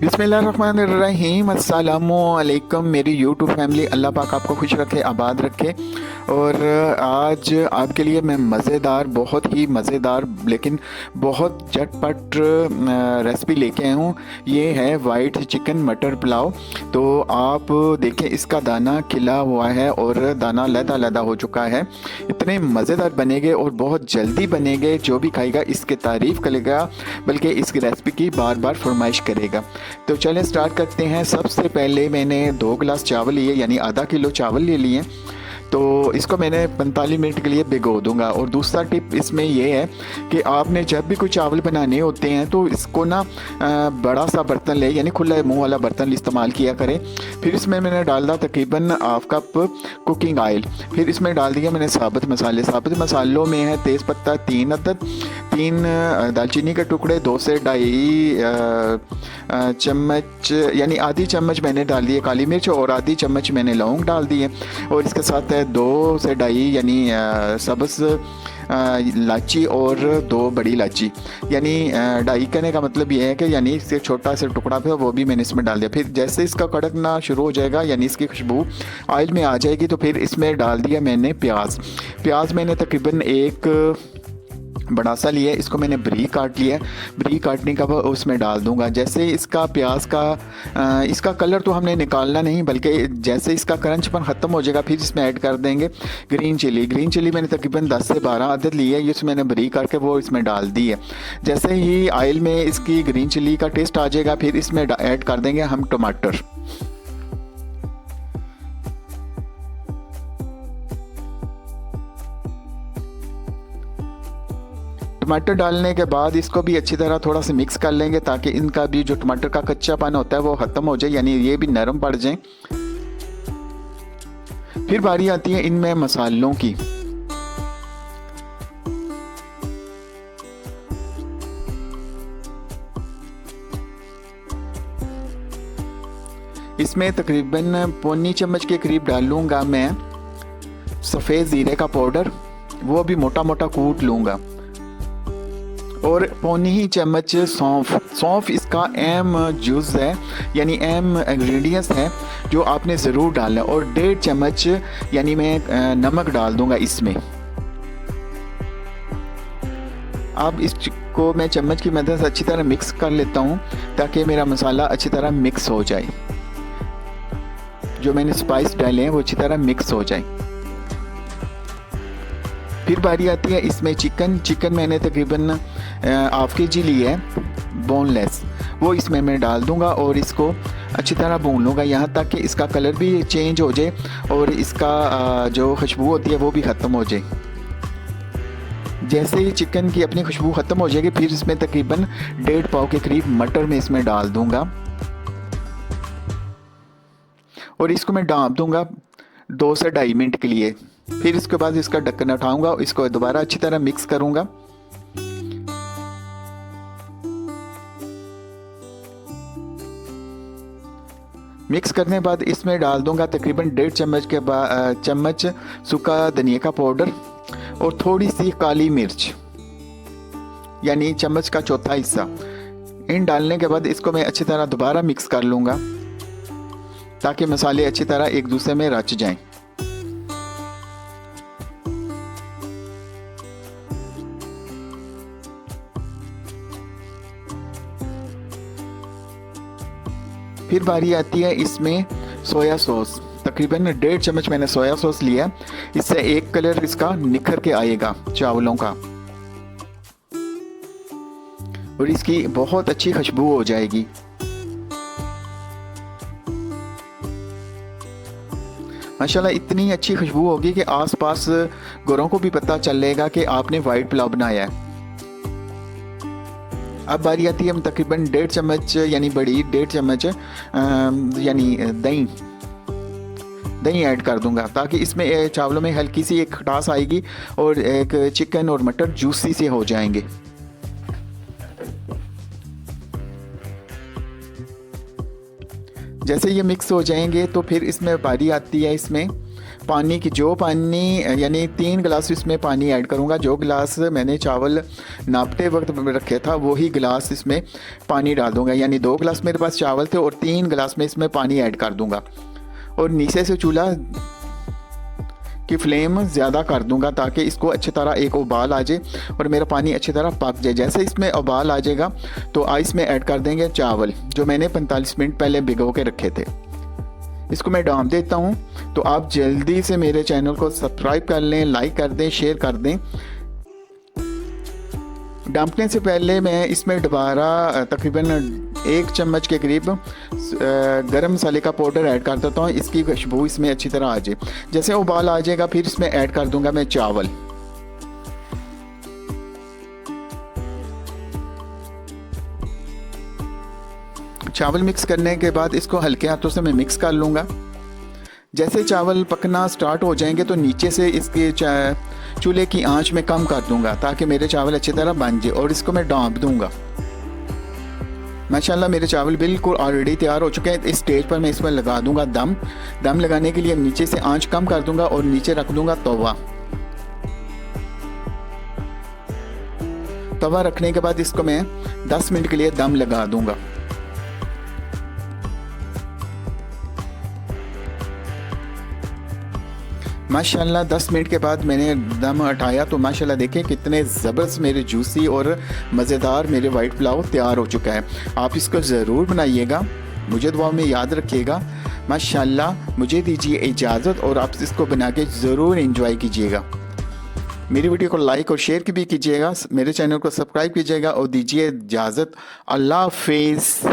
बिस्मिल्लाहिर्रहमानिर्रहीम अस्सलामुअलैकुम मेरी यूट्यूब फैमिली। अल्लाह पाक आपको खुश रखे, आबाद रखे। और आज आपके लिए मैं मज़ेदार, बहुत ही मज़ेदार लेकिन बहुत झटपट रेसिपी लेके आया हूँ। ये है वाइट चिकन मटर पुलाव। तो आप देखें, इसका दाना खिला हुआ है और दाना लदा हो चुका है। इतने मज़ेदार बनेंगे और बहुत जल्दी बनेंगे, जो भी खाएगा इसकी तारीफ़ करेगा, बल्कि इस रेसिपी की बार बार फरमाइश करेगा। तो चलें स्टार्ट करते हैं। सबसे पहले मैंने 2 गिलास चावल लिए, यानी आधा किलो चावल ले लिए। तो इसको मैंने 45 मिनट के लिए भिगो दूंगा। और दूसरा टिप इसमें यह है कि आपने जब भी कोई चावल बनाने होते हैं तो इसको ना बड़ा सा बर्तन ले, यानी खुला मुंह वाला बर्तन इस्तेमाल किया करें। फिर इसमें मैंने डाला तकरीबन हाफ कप कुकिंग ऑयल। फिर इसमें डाल दिया मैंने साबुत मसाले। साबुत मसालों में है तेज़पत्ता 3 अदद, 3 दालचीनी के टुकड़े, 2 से 2.5 चम्मच यानी आधी चम्मच मैंने डाल दिए काली मिर्च, और आधी चम्मच मैंने लौंग डाल दिए। और इसके साथ है 2 से 2.5 यानी सब्ज़ इलायची और 2 बड़ी इलायची। यानी 2.5 कहने का मतलब ये है कि यानी इससे छोटा सा टुकड़ा था, वो भी मैंने इसमें डाल दिया। फिर जैसे इसका कड़कना शुरू हो जाएगा, यानी इसकी खुशबू ऑयल में आ जाएगी, तो फिर इसमें डाल दिया मैंने प्याज मैंने तकरीबन एक बड़ा सा लिया। इसको मैंने बरीक काट लिया। बरीक काटने का उसमें डाल दूंगा। जैसे इसका प्याज का इसका कलर तो हमने निकालना नहीं, बल्कि जैसे इसका क्रंचपन ख़त्म हो जाएगा फिर इसमें ऐड कर देंगे ग्रीन चिली मैंने तकरीबन 10 से 12 अदद ली है। ये मैंने बरीक करके वो इसमें डाल दी है। जैसे ही ऑयल में इसकी ग्रीन चिली का टेस्ट आ जाएगा, फिर इसमें ऐड कर देंगे हम टमाटर। टमाटर डालने के बाद इसको भी अच्छी तरह थोड़ा सा मिक्स कर लेंगे, ताकि इनका भी जो टमाटर का कच्चापन होता है वो ख़त्म हो जाए, यानी ये भी नरम पड़ जाए। फिर बारी आती है इनमें मसालों की। इसमें तकरीबन पौनी चम्मच के करीब डालूंगा मैं सफ़ेद ज़ीरे का पाउडर, वो भी मोटा मोटा कूट लूँगा। और पौनी ही चम्मच सौंफ इसका अहम जूस है, यानी अहम इंग्रेडिएंट्स है जो आपने ज़रूर डालना है। और 1.5 चम्मच यानी मैं नमक डाल दूंगा इसमें। अब इसको मैं चम्मच की मदद से अच्छी तरह मिक्स कर लेता हूँ, ताकि मेरा मसाला अच्छी तरह मिक्स हो जाए। जो मैंने स्पाइस डाले हैं वो अच्छी तरह मिक्स हो जाए। फिर बारी आती है इसमें चिकन मैंने तकरीबन ½ kg ली है बोनलेस, वो इसमें मैं डाल दूंगा और इसको अच्छी तरह भून लूँगा, यहाँ तक कि इसका कलर भी चेंज हो जाए और इसका जो खुशबू होती है वो भी ख़त्म हो जाए। जैसे ही चिकन की अपनी खुशबू ख़त्म हो जाएगी, फिर इसमें तकरीबन 1.5 पाव के करीब मटर में इसमें डाल दूँगा और इसको मैं ढाँप दूँगा 2 से 2.5 मिनट के लिए। फिर इसके बाद इसका ढक्कन उठाऊंगा, इसको दोबारा अच्छी तरह मिक्स करूंगा। मिक्स करने के बाद इसमें डाल दूंगा तकरीबन 1.5 चम्मच के चम्मच सूखा धनिया का पाउडर और थोड़ी सी काली मिर्च, यानी चम्मच का चौथा हिस्सा। इन डालने के बाद इसको मैं अच्छी तरह दोबारा मिक्स कर लूंगा, ताकि मसाले अच्छी तरह एक दूसरे में रच जाएं। फिर बारी आती है इसमें सोया सॉस। तकरीबन 1.5 चम्मच मैंने सोया सॉस लिया। इससे एक कलर इसका निखर के आएगा चावलों का, और इसकी बहुत अच्छी खुशबू हो जाएगी। माशाल्लाह इतनी अच्छी खुशबू होगी कि आसपास गोरों को भी पता चलेगा कि आपने वाइट पुलाव बनाया है। अब बारी आती है हम तकरीबन 1.5 चम्मच यानी बड़ी 1.5 चम्मच यानी दही ऐड कर दूंगा, ताकि इसमें चावलों में हल्की सी एक खटास आएगी और एक चिकन और मटर जूसी से हो जाएंगे। जैसे ये मिक्स हो जाएंगे तो फिर इसमें बारी आती है इसमें पानी की जो पानी यानी 3 गिलास इसमें पानी ऐड करूँगा। जो गिलास मैंने चावल नापते वक्त रखे था वही गिलास इसमें पानी डाल दूँगा। यानी 2 गिलास मेरे पास चावल थे और 3 गिलास में इसमें पानी ऐड कर दूँगा। और नीचे से चूल्हा की फ्लेम ज़्यादा कर दूंगा ताकि इसको अच्छी तरह एक उबाल आ जाए और मेरा पानी अच्छी तरह पक जाए। जैसे इसमें उबाल आ जाएगा तो इसमें ऐड कर देंगे चावल जो मैंने 45 मिनट पहले भिगो के रखे थे। इसको मैं डाल देता हूँ। तो आप जल्दी से मेरे चैनल को सब्सक्राइब कर लें, लाइक कर दें, शेयर कर दें। डांपने से पहले मैं इसमें दोबारा तकरीबन 1 चम्मच के करीब गरम मसाले का पाउडर ऐड कर देता हूँ। इसकी खुशबू इसमें अच्छी तरह आ जाए। जैसे उबाल आ जाएगा फिर इसमें ऐड कर दूंगा मैं चावल। चावल मिक्स करने के बाद इसको हल्के हाथों से मैं मिक्स कर लूँगा। जैसे चावल पकना स्टार्ट हो जाएंगे तो नीचे से इसके चूल्हे की आंच में कम कर दूंगा ताकि मेरे चावल अच्छी तरह बन जाए और इसको मैं ढाँप दूंगा। माशाल्लाह मेरे चावल बिल्कुल ऑलरेडी तैयार हो चुके हैं। इस स्टेज पर मैं इसमें लगा दूंगा दम लगाने के लिए नीचे से आंच कम कर दूंगा और नीचे रख दूंगा तवा रखने के बाद इसको मैं 10 मिनट के लिए दम लगा दूंगा। माशाल्लाह 10 मिनट के बाद मैंने दम हटाया तो माशाल्लाह देखिए कितने ज़बरदस्त मेरे जूसी और मज़ेदार मेरे वाइट पुलाव तैयार हो चुका है। आप इसको ज़रूर बनाइएगा, मुझे दुआ में याद रखिएगा। माशाल्लाह मुझे दीजिए इजाज़त और आप इसको बना के ज़रूर एंजॉय कीजिएगा। मेरी वीडियो को लाइक और शेयर भी कीजिएगा, मेरे चैनल को सब्सक्राइब कीजिएगा और दीजिए इजाज़त। अल्लाह हाफ़िज़।